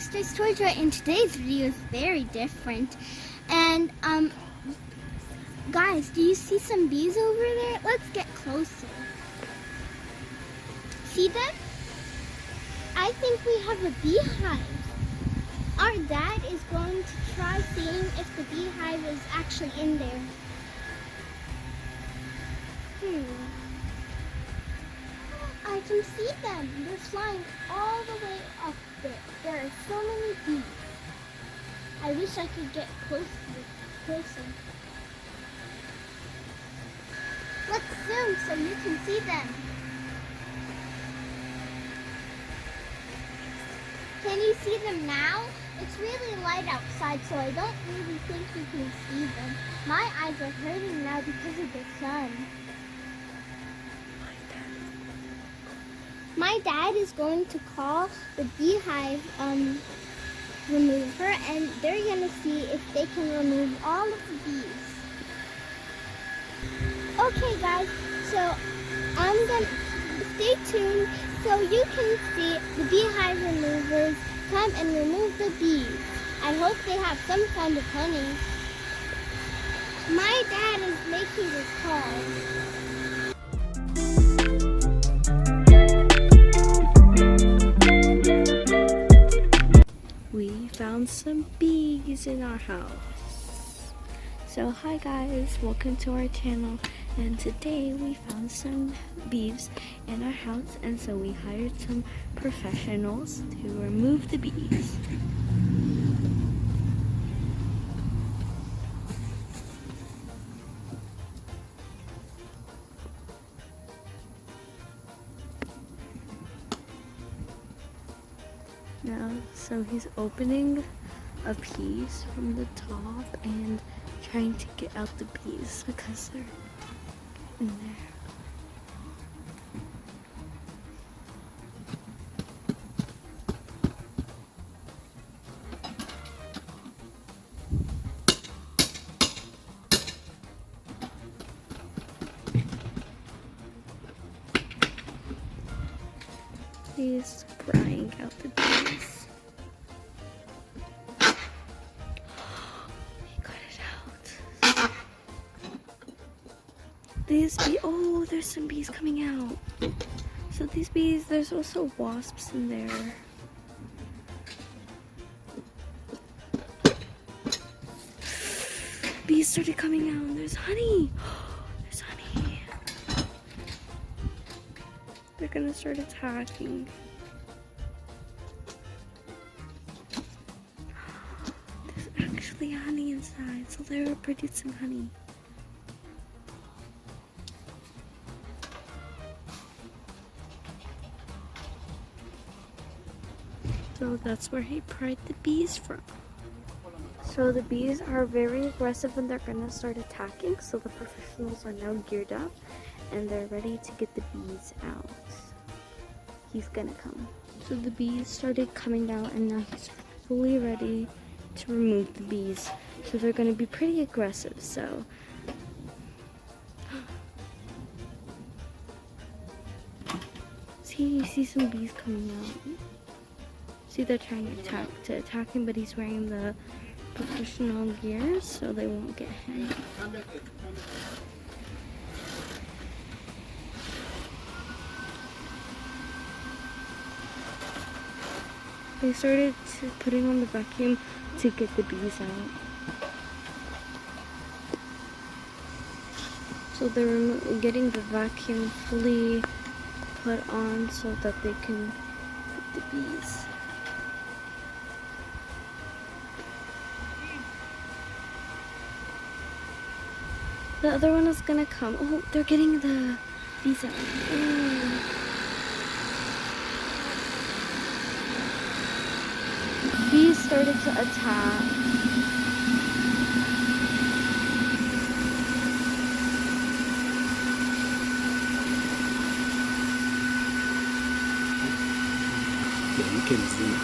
Sister's Toy Toy, and today's video is very different. And guys, do you see some bees over there? Let's get closer. See them? I think we have a beehive. Our dad is going to try seeing if the beehive is actually in there. I can see them. They're flying all the way up there. There are so many bees. I wish I could get closer. Let's zoom so you can see them. Can you see them now? It's really light outside, so I don't really think you can see them. My eyes are hurting now because of the sun. My dad is going to call the beehive remover, and they're going to see if they can remove all of the bees. Okay guys, so I'm going to stay tuned so you can see the beehive removers come and remove the bees. I hope they have some kind of honey. My dad is making this call. We found some bees in our house. So hi guys, welcome to our channel, and today we found some bees in our house, and so we hired some professionals to remove the bees. Now, so he's opening a piece from the top and trying to get out the bees because they're in there. He's prying out the bees. He got it out. These bees, oh, there's some bees coming out. So these bees, there's also wasps in there. Bees started coming out, and there's honey. There's honey. They're gonna start attacking. There's actually honey inside, so they're producing honey. So that's where he pried the bees from. So the bees are very aggressive and they're gonna start attacking, so the professionals are now geared up and they're ready to get the bees out. He's gonna come. So the bees started coming out and now he's fully ready to remove the bees. So they're gonna be pretty aggressive, so. See, you see some bees coming out. See, they're trying to attack him, but he's wearing the professional gear, so they won't get him. They started putting on the vacuum to get the bees out. So they're getting the vacuum fully put on so that they can get the bees. The other one is gonna come. Oh, they're getting the bees out. Oh. Bees started to attack. You can see.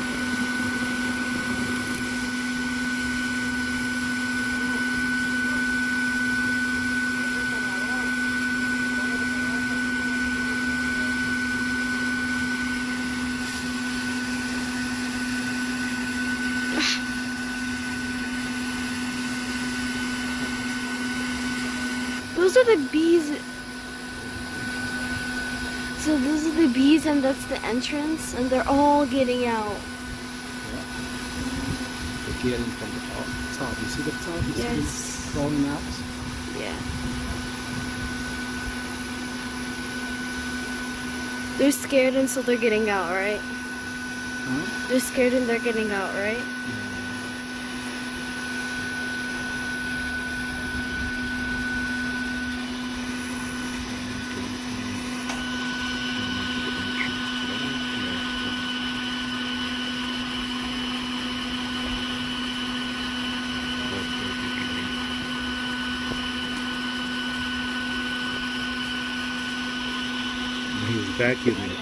Those are the bees. So those are the bees and that's the entrance and they're all getting out. They're getting from the top. You see the top? You see them Yes. crawling out? Yeah. They're scared and so they're getting out, right? Huh? They're scared and they're getting out, right? He's vacuuming it.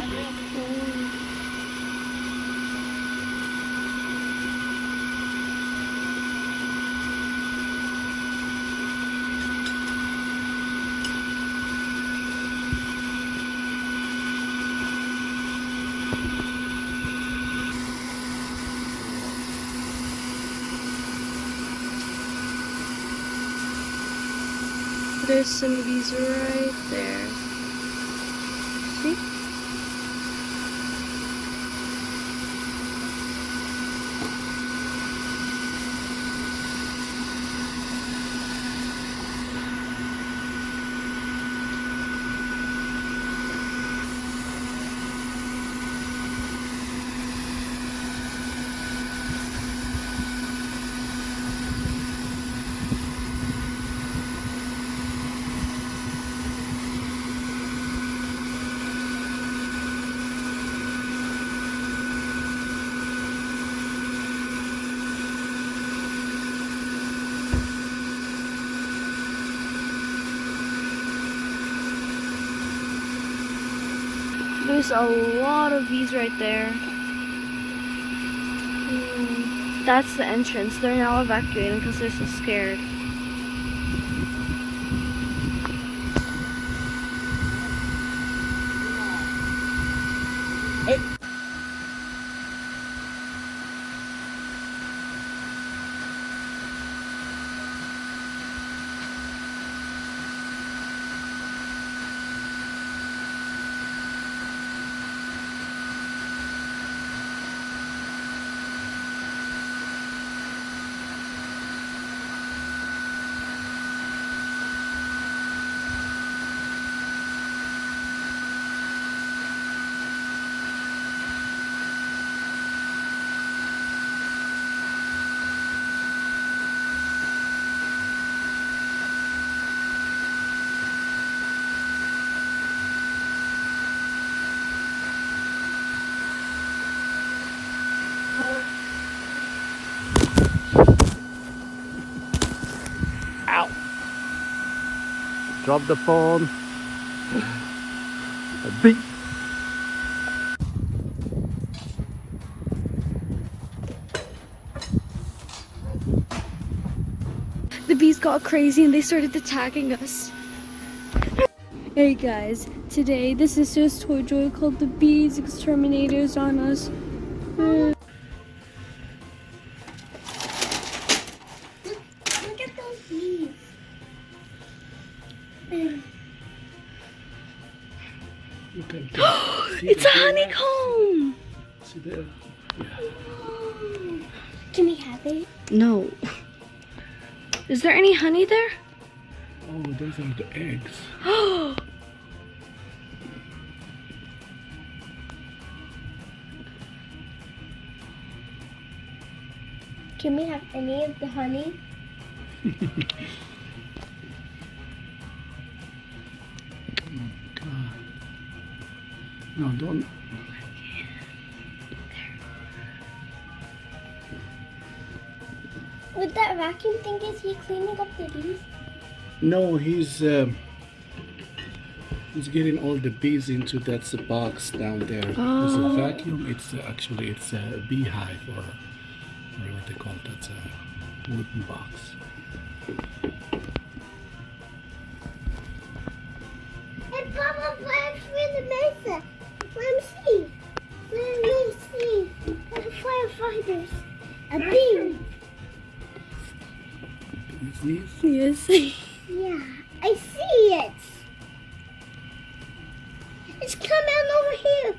There's some bees right there. See? There's a lot of bees right there. That's the entrance. They're now evacuating because they're so scared. Hey! Ow! Drop the phone. A big. The bees got crazy and they started attacking us. Hey guys, today the Sisters Toy Joy called the bees exterminators on us. Look at those bees. Look at that. See It's the a bee honeycomb! wax? See there? Can we have it? No. Is there any honey there? Oh, those are the eggs. Can we have any of the honey? God. No, don't. With that vacuum thing, is he cleaning up the bees? No, he's getting all the bees into that box down there. There's a vacuum. It's actually it's a beehive or what they call it. That's a wooden box. And Papa plants in the mesa. Let me see. Let me see. Firefighters. A bee. Is these? Yes. Yeah. I see it. It's coming over here.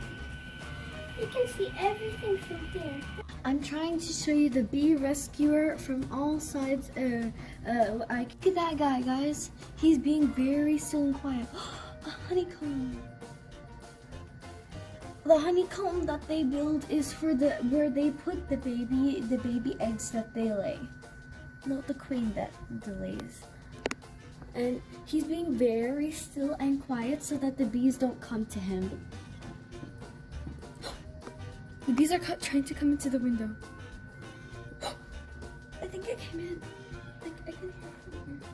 You can see everything from here. I'm trying to show you the bee rescuer from all sides. Look at that guy, guys. He's being very still and quiet. A honeycomb. The honeycomb that they build is for where they put the baby eggs that they lay, not the queen that lays. And he's being very still and quiet so that the bees don't come to him. The bees are trying to come into the window. I think it came in. I can hear it from here.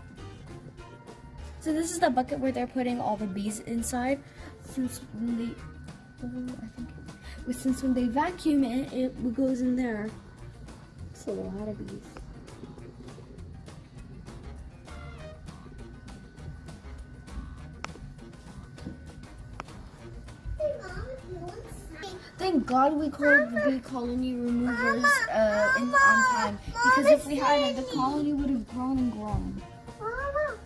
So this is the bucket where they're putting all the bees inside. Since when they vacuum it, it goes in there. It's a lot of bees. Thank God we called the bee colony removers on time, because if we hadn't, the colony would have grown and grown.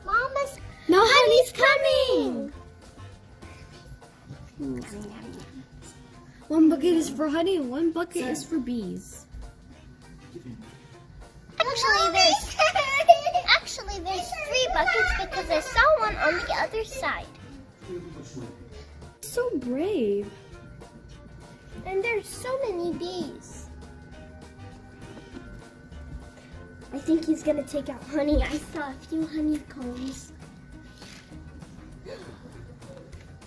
Mama's No, honey's coming! One bucket is for honey, one bucket is for bees. Actually there's 3 buckets because I saw one on the other side. So brave. And there's so many bees. I think he's gonna take out honey. I saw a few honeycombs.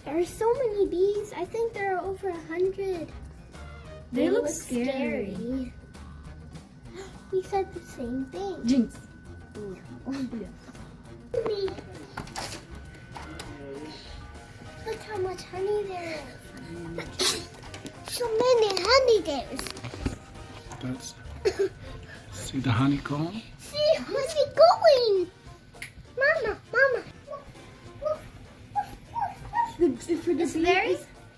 There are so many bees. I think there are over 100. They look scary. We said the same thing. Jinx. Look how much honey there is. So many honey there is. That's. See the honeycomb? See, honey going. Mama.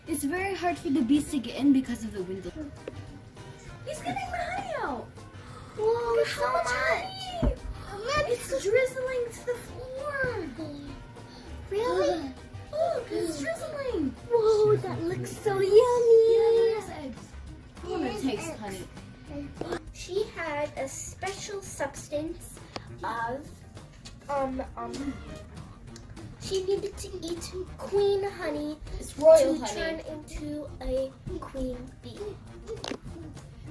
It's very hard for the bees to get in because of the window. He's getting the honey out. Whoa, Look how much honey. It's drizzling to the floor. Really? Look, it's drizzling. Whoa, that looks so yummy. Yeah, there's eggs. I want to taste honey. She had a special substance of she needed to eat queen honey It's royal to honey. turn into a queen bee.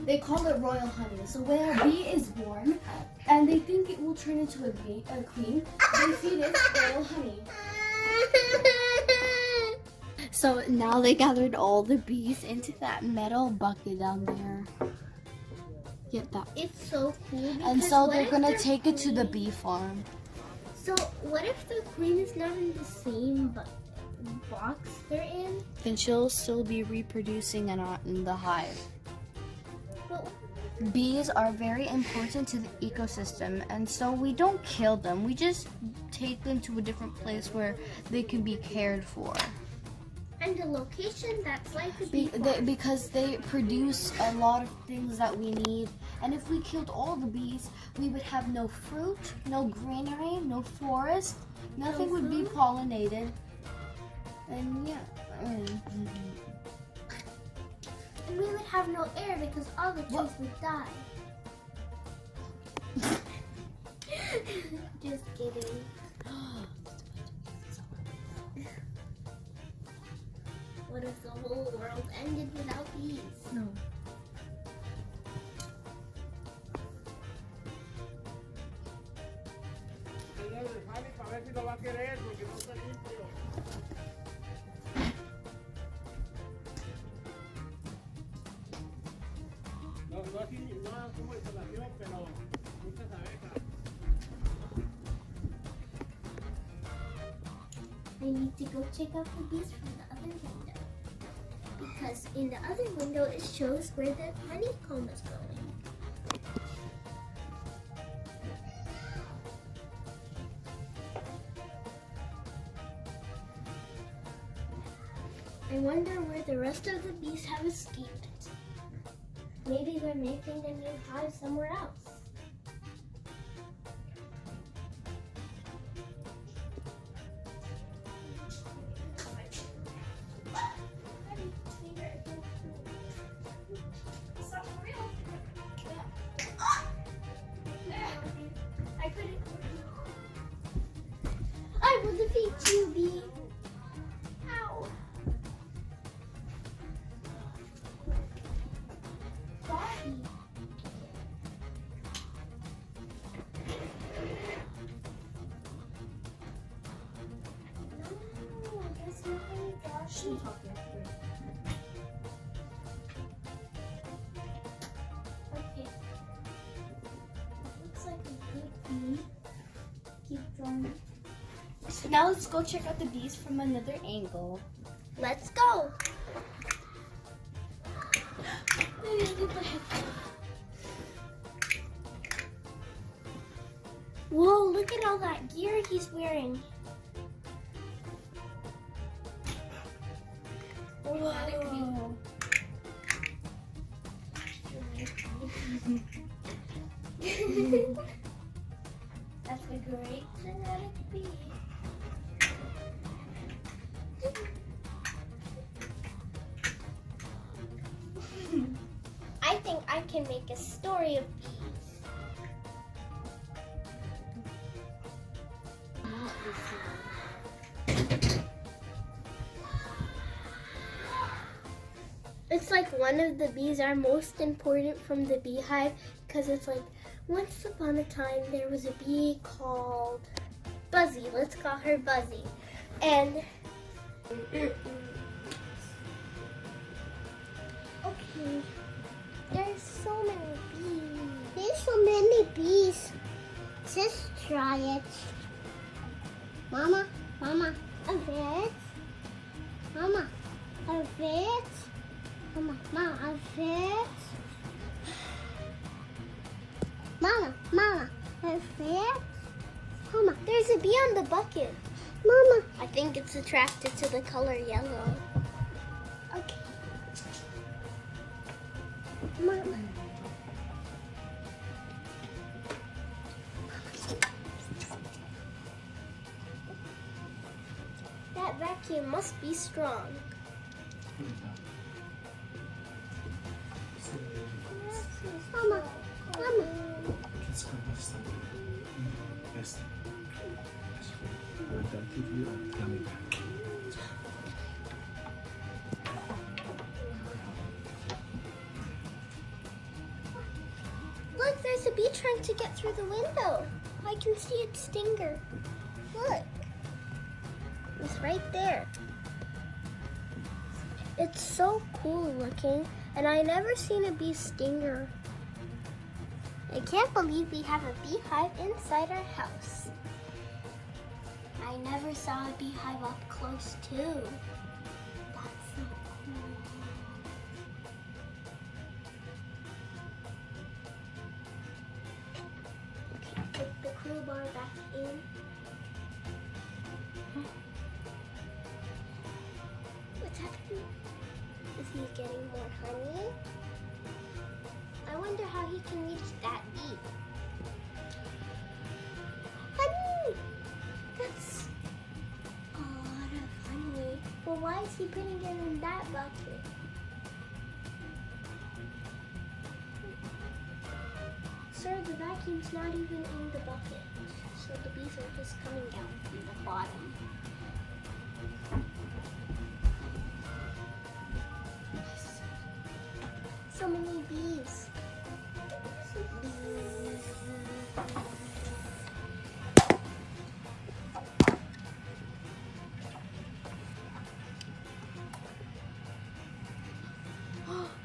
They call it royal honey. So when a bee is born and they think it will turn into a queen, they feed it royal honey. So now they gathered all the bees into that metal bucket down there. Get that. It's so cool. And because so what they're if gonna their take it to the queen- bee farm. So what if the queen is not in the same box they're in? Then she'll still be reproducing and not in the hive. But Bees are very important to the ecosystem, and so we don't kill them. We just take them to a different place where they can be cared for. and the location that's like the bee Because they produce a lot of things that we need. And if we killed all the bees, we would have no fruit, no greenery, no forest. Nothing would be pollinated. And yeah. And we would have no air because all the trees would die. Just kidding. What if the whole world ended without bees? No. I need to go check out the bees from the other window. Because in the other window it shows where the honeycomb is going. I wonder where the rest of the bees have escaped. Maybe they're making a new hive somewhere else. will defeat you, bee. Ow. Sorry. No, that's not very dodgy. Okay. Looks like a good bee. Keep drawing. So now let's go check out the bees from another angle. Let's go. Maybe I'll get my headphones. Whoa, look at all that gear he's wearing. Whoa. That's a great genetic bee. I think I can make a story of bees. It's like one of the bees are most important from the beehive because it's like once upon a time there was a bee called Buzzy. Let's call her Buzzy. And okay, there's so many bees. There's so many bees. Just try it. Mama, a vet. Mama, a vet. Mama, a vet. Mama, a vet. Mama, there's a bee on the bucket. Mama, I think it's attracted to the color yellow. Okay. Mama. That vacuum must be strong. Mama. Look, there's a bee trying to get through the window. I can see its stinger. Look. It's right there. It's so cool looking, and I never seen a bee stinger. I can't believe we have a beehive inside our house. I never saw a beehive up close too. That's so cool. Okay, put the crowbar back in. What's happening? Is he getting more honey? I wonder how he can reach that bee. Honey! That's a lot of honey. Well, why is he putting it in that bucket? Sir, the vacuum's not even in the bucket. So the bees are just coming down from the bottom. So many bees.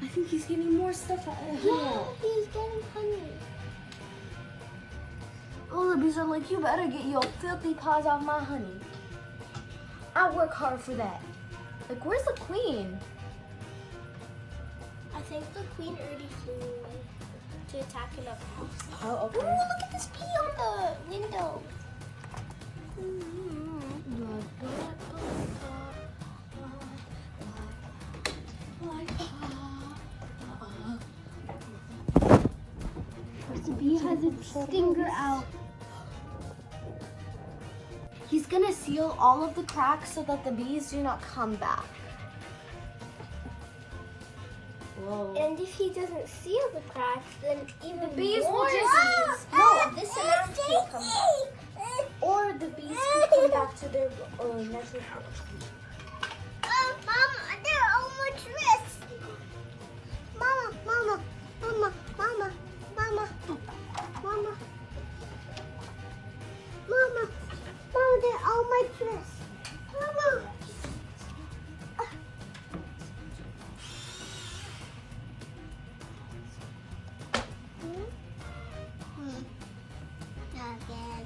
I think he's getting more stuff out of here. Yeah, he's getting honey. All the bees are like, you better get your filthy paws off my honey. I work hard for that. Like, where's the queen? I think the queen already flew away to attack another house. Oh, okay. Ooh, look at this bee on the window. The bee has its stinger out. He's gonna seal all of the cracks so that the bees do not come back. Whoa. And if he doesn't seal the cracks, then even The bees more will just- bees. No, this amount can come back. Or the bees can come back to their natural Mama, they're almost wrists. Mama, mama, mama, mama, mama, mama, mama, mama, they're almost wrists. Mama. Again.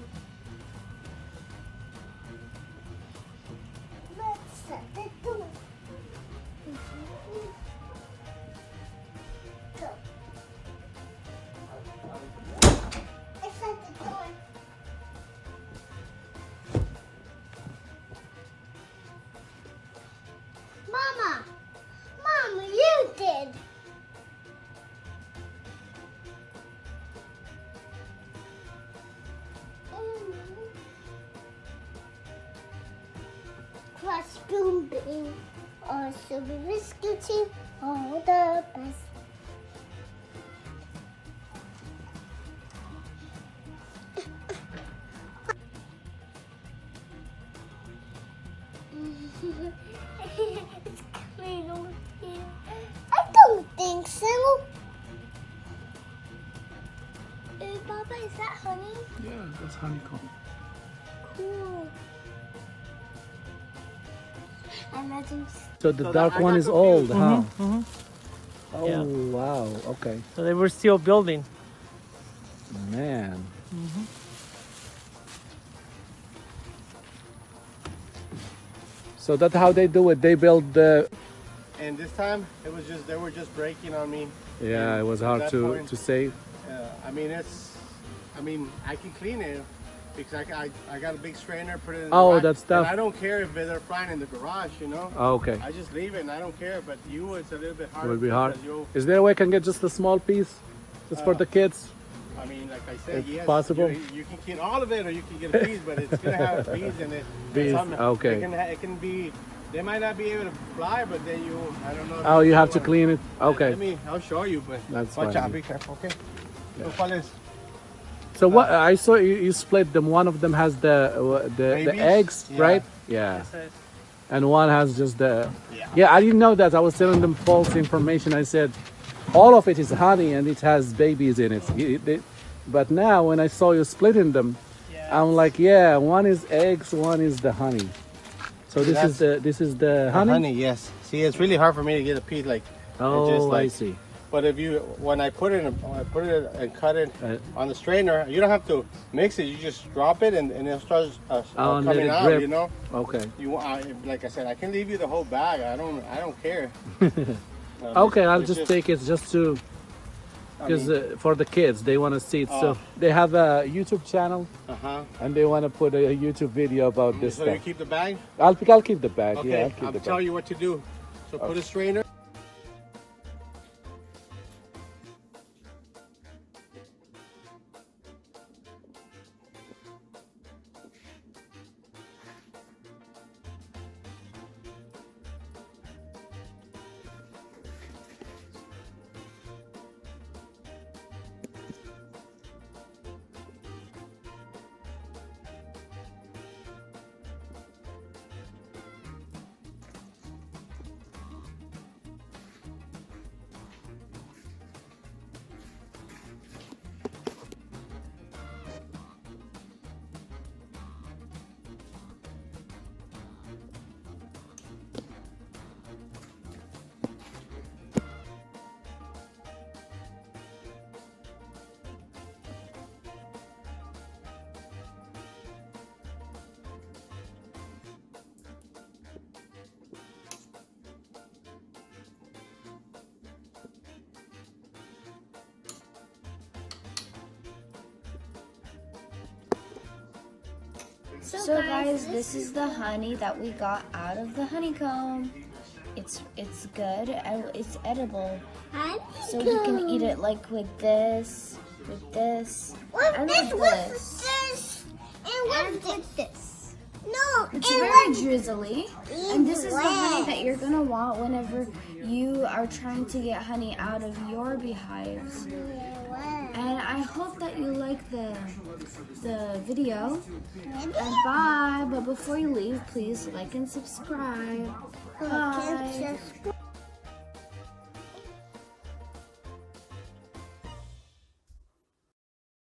Let's set the door. Go. Let's set the door. Mama! Mama, you did! Crush, boom, bing, also be biscuiting all the best. It's coming over here. I don't think so. Papa, is that honey? Yeah, that's honeycomb. Cool. Imagine. So the So dark I one got is old, huh? Oh, Yeah. wow. Okay. So they were still building. Man. So that's how they do it. They build the. And this time, it was just they were just breaking on me. Yeah, And it was at hard that to point, save. I mean, I can clean it because I got a big strainer, put it in the Oh, rack, that stuff. And I don't care if they're flying in the garage, you know. Oh, okay. I just leave it and I don't care. But you, it's a little bit It harder. would be hard. because you- Is there a way I can get just a small piece? Just for the kids? I mean, like I said, It's yes, possible? You can get all of it, or you can get a piece, but it's gonna have bees in it. Bees, okay. It can be. They might not be able to fly, but then I don't know. if Oh, you have to wanna- clean it? Okay. I'll show you, but That's watch fine. out, be careful, okay? So, ¿cuál es? So what I saw you split them. One of them has the Babies? eggs, Yeah. right? Yeah. Yes, And one has just the. Yeah. Yeah, I didn't know that. I was telling them false information. I said, all of it is honey and it has babies in it. But now when I saw you splitting them, I'm like, yeah, one is eggs, one is the honey. So this is the honey. Honey, yes. See, it's really hard for me to get a piece like. Oh, just like- I see. But when I put it and cut it Uh, on the strainer, you don't have to mix it. You just drop it and it starts and let coming it out. drip. You know. Okay. Like I said, I can leave you the whole bag. I don't care. Okay, I'll It's just take it just to I because mean, for the kids they want to see it. So Oh. they have a YouTube channel uh-huh. and they want to put a YouTube video about this So you stuff. keep the bag. I'll keep the bag. Okay. Yeah, I'll keep I'll the tell bag. you what to do. So put a strainer. So guys, this is the honey that we got out of the honeycomb. It's good and it's edible. So we can eat it like with this, and with this. And with this. No, It's very drizzly. And this is the honey that you're gonna want whenever you are trying to get honey out of your beehives. And I hope that you like the video. And bye. But before you leave, please like and subscribe. Bye.